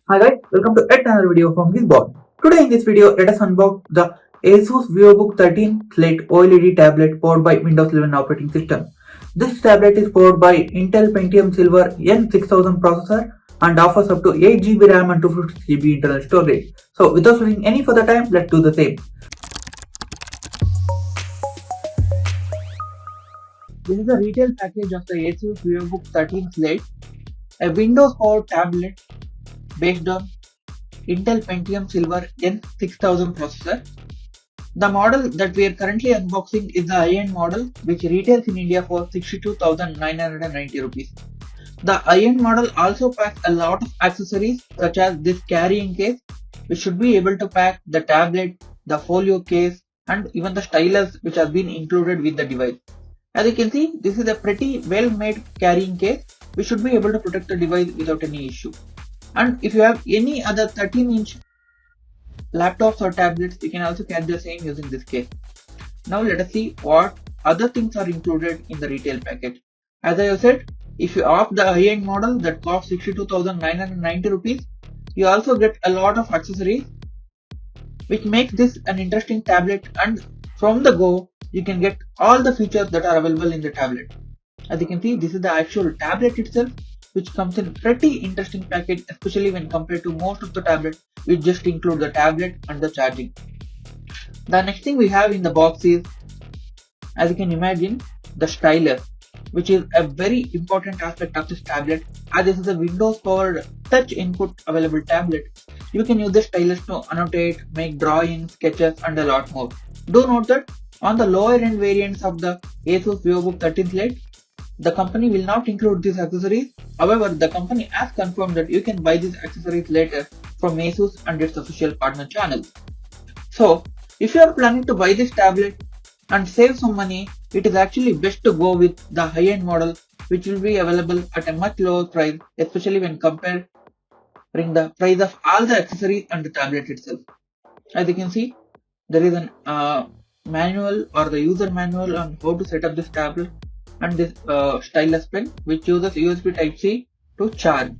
Hi guys, welcome to yet another video from this board. Today in this video, let us unbox the Asus Vivobook 13 Slate OLED tablet powered by Windows 11 operating system. This tablet is powered by Intel Pentium Silver N6000 processor and offers up to 8GB RAM and 256GB internal storage. So without wasting any further time, let's do the same. This is the retail package of the Asus Vivobook 13 Slate, a Windows powered tablet based on Intel Pentium Silver N6000 processor. The model that we are currently unboxing is the high-end model which retails in India for 62,990 rupees. The high-end model also packs a lot of accessories such as this carrying case which should be able to pack the tablet, the folio case and even the stylus which has been included with the device. As you can see, this is a pretty well-made carrying case which should be able to protect the device without any issue. And if you have any other 13-inch laptops or tablets, you can also carry the same using this case. Now let us see what other things are included in the retail package. As I have said, if you opt the high-end model that costs 62,990 rupees, you also get a lot of accessories which makes this an interesting tablet, and from the go you can get all the features that are available in the tablet. As you can see, this is the actual tablet itself, which comes in pretty interesting package, especially when compared to most of the tablets which just include the tablet and the charging. The next thing we have in the box is, as you can imagine, the stylus, which is a very important aspect of this tablet, as this is a Windows powered touch input available tablet. You can use the stylus to annotate, make drawings, sketches and a lot more. Do note that on the lower end variants of the Asus Vivobook 13 Lite, the company will not include these accessories. However, the company has confirmed that you can buy these accessories later from Asus and its official partner channels. So, if you are planning to buy this tablet and save some money, it is actually best to go with the high-end model, which will be available at a much lower price, especially when comparing the price of all the accessories and the tablet itself. As you can see, there is an manual or the user manual on how to set up this tablet and this stylus pen, which uses USB Type-C to charge.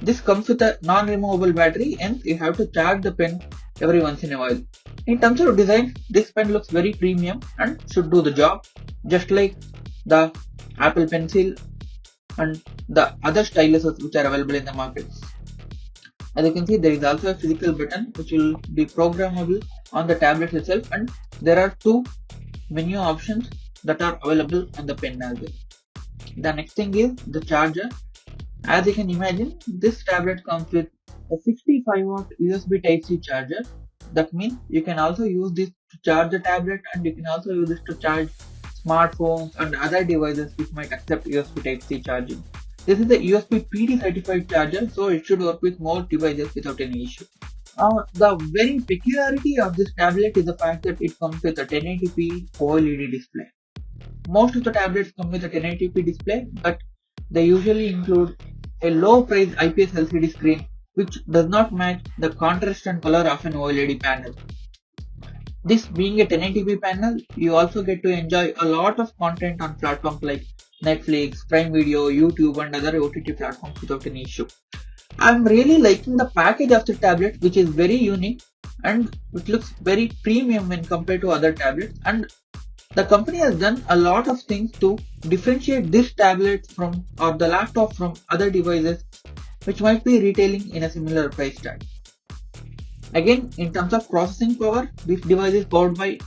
This comes with a non-removable battery, and you have to charge the pen every once in a while. In terms of design, this pen looks very premium and should do the job, just like the Apple Pencil and the other styluses which are available in the market. As you can see, there is also a physical button which will be programmable on the tablet itself, and there are two menu options that are available on the pen as well. The next thing is the charger. As you can imagine, this tablet comes with a 65-watt USB Type-C charger. That means you can also use this to charge the tablet, and you can also use this to charge smartphones and other devices which might accept USB Type-C charging. This is a USB PD certified charger, so it should work with most devices without any issue. The very peculiarity of this tablet is the fact that it comes with a 1080p OLED display. Most of the tablets come with a 1080p display, but they usually include a low price IPS LCD screen which does not match the contrast and color of an OLED panel. This being a 1080p panel, you also get to enjoy a lot of content on platforms like Netflix, Prime Video, YouTube and other OTT platforms without any issue. I'm really liking the package of the tablet, which is very unique and it looks very premium when compared to other tablets, and the company has done a lot of things to differentiate this tablet from or the laptop from other devices which might be retailing in a similar price tag. Again, in terms of processing power, this device is powered by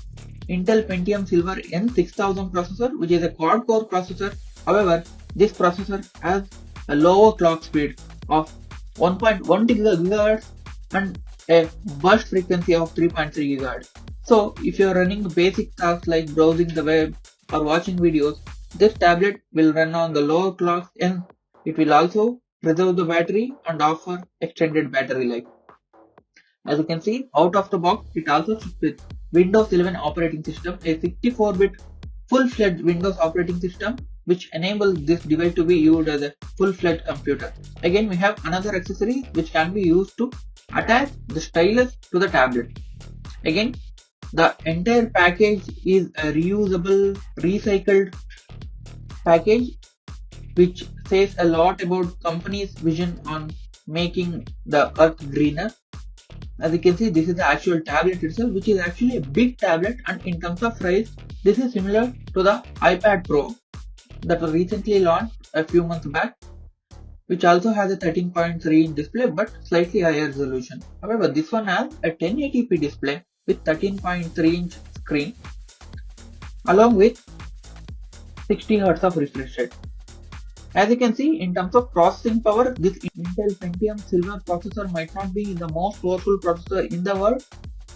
Intel Pentium Silver N6000 processor, which is a quad-core processor. However, this processor has a lower clock speed of 1.1 GHz and a burst frequency of 3.3 GHz. So, if you are running basic tasks like browsing the web or watching videos, this tablet will run on the lower clocks, and it will also preserve the battery and offer extended battery life. As you can see, out of the box, it also ships with Windows 11 operating system, a 64-bit full-fledged Windows operating system, which enables this device to be used as a full-fledged computer. Again, we have another accessory which can be used to attach the stylus to the tablet. Again, the entire package is a reusable, recycled package, which says a lot about company's vision on making the earth greener. As you can see, this is the actual tablet itself, which is actually a big tablet, and in terms of price, this is similar to the iPad Pro that was recently launched a few months back, which also has a 13.3-inch display but slightly higher resolution. However, this one has a 1080p display with 13.3-inch screen along with 60 Hz of refresh rate. As you can see, in terms of processing power, this Intel Pentium Silver processor might not be the most powerful processor in the world.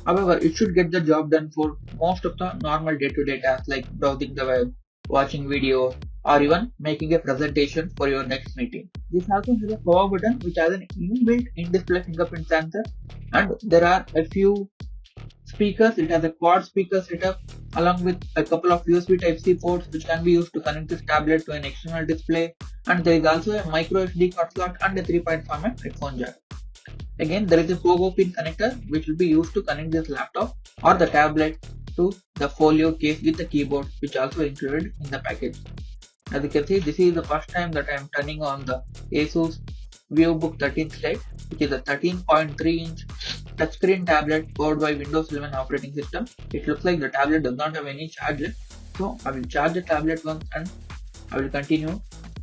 However, it should get the job done for most of the normal day-to-day tasks like browsing the web, watching videos, or even making a presentation for your next meeting. This also has a power button which has an inbuilt in-display fingerprint sensor, and there are a few speakers. It has a quad speaker setup along with a couple of USB Type-C ports which can be used to connect this tablet to an external display, and there is also a micro SD card slot and a 3.5mm headphone jack. Again, there is a pogo pin connector which will be used to connect this laptop or the tablet to the folio case with the keyboard, which also included in the package. As you can see, this is the first time that I am turning on the Asus Vivobook 13 Slate, which is a 13.3-inch touchscreen tablet powered by Windows 11 operating system. It looks like the tablet does not have any charge left, so I will charge the tablet once and I will continue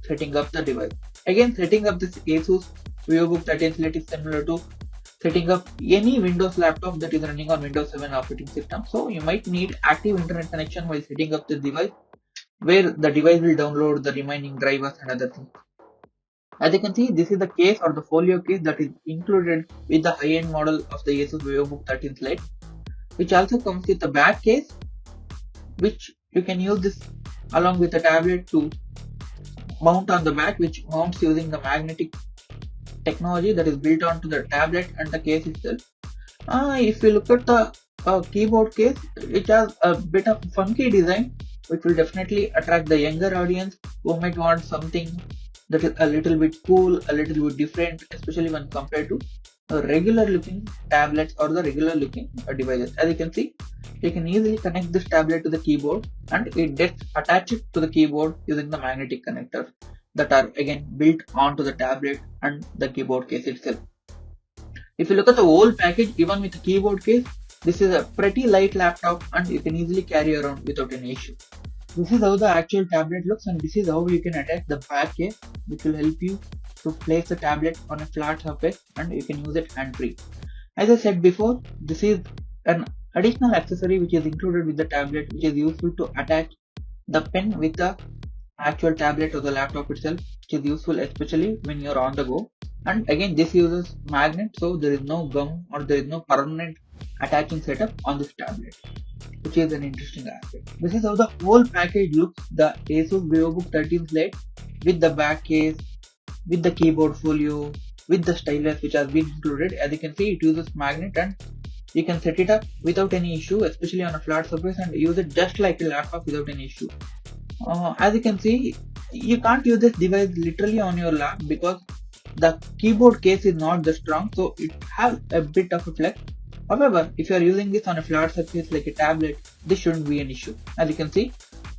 setting up the device. Again, setting up this Asus Vivobook 13 Slate is similar to setting up any Windows laptop that is running on Windows 7 operating system. So you might need active internet connection while setting up this device, where the device will download the remaining drivers and other things. As you can see, this is the case or the folio case that is included with the high-end model of the Asus Vivobook 13 Slate, which also comes with a back case, which you can use this along with the tablet to mount on the back, which mounts using the magnetic technology that is built onto the tablet and the case itself. If you look at the keyboard case, it has a bit of funky design, which will definitely attract the younger audience who might want something that is a little bit cool, a little bit different, especially when compared to regular looking tablets or the regular looking devices. As you can see, you can easily connect this tablet to the keyboard and it gets attached to the keyboard using the magnetic connectors that are again built onto the tablet and the keyboard case itself. If you look at the whole package, even with the keyboard case, this is a pretty light laptop and you can easily carry around without any issue. This is how the actual tablet looks, and this is how you can attach the back case, which will help you to place the tablet on a flat surface and you can use it hand-free. As I said before, this is an additional accessory which is included with the tablet, which is useful to attach the pen with the actual tablet or the laptop itself, which is useful especially when you're on the go. And again, this uses magnet, so there is no gum or there is no permanent attaching setup on this tablet, which is an interesting aspect. This is how the whole package looks, the Asus Vivobook 13 Slate with the back case, with the keyboard folio, with the stylus which has been included. As you can see, it uses magnet and you can set it up without any issue, especially on a flat surface, and use it just like a laptop without any issue. As you can see, you can't use this device literally on your lap because the keyboard case is not that strong, so it has a bit of a flex. However, if you are using this on a flat surface like a tablet, this shouldn't be an issue. As you can see,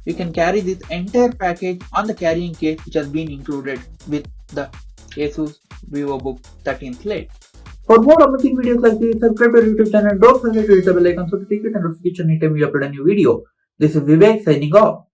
you can carry this entire package on the carrying case which has been included with the Asus Vivobook 13 Slate. For more amazing videos like this, subscribe to our YouTube channel. Don't forget to hit the bell icon so to take it and notification anytime we upload a new video. This is Vivek signing off.